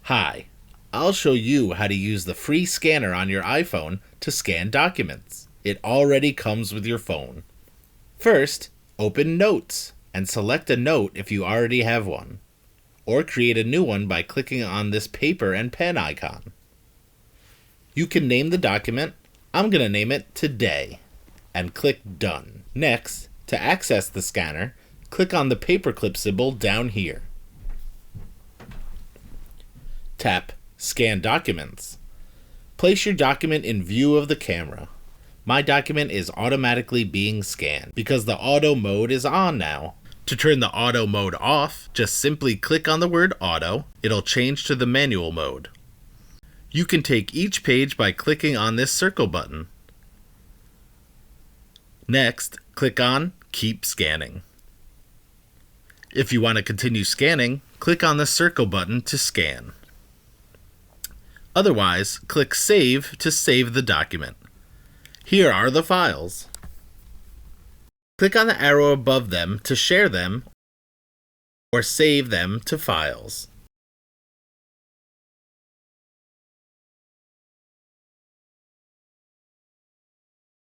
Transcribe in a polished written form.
Hi, I'll show you how to use the free scanner on your iPhone to scan documents. It already comes with your phone. First, open Notes and select a note if you already have one, or create a new one by clicking on this paper and pen icon. You can name the document. I'm going to name it Today and click Done. Next, to access the scanner, click on the paperclip symbol down here. Tap Scan Documents. Place your document in view of the camera. My document is automatically being scanned because the auto mode is on now. To turn the auto mode off, just simply click on the word auto. It'll change to the manual mode. You can take each page by clicking on this circle button. Next, click on Keep Scanning. If you want to continue scanning, click on the circle button to scan. Otherwise, click Save to save the document. Here are the files. Click on the arrow above them to share them or save them to files.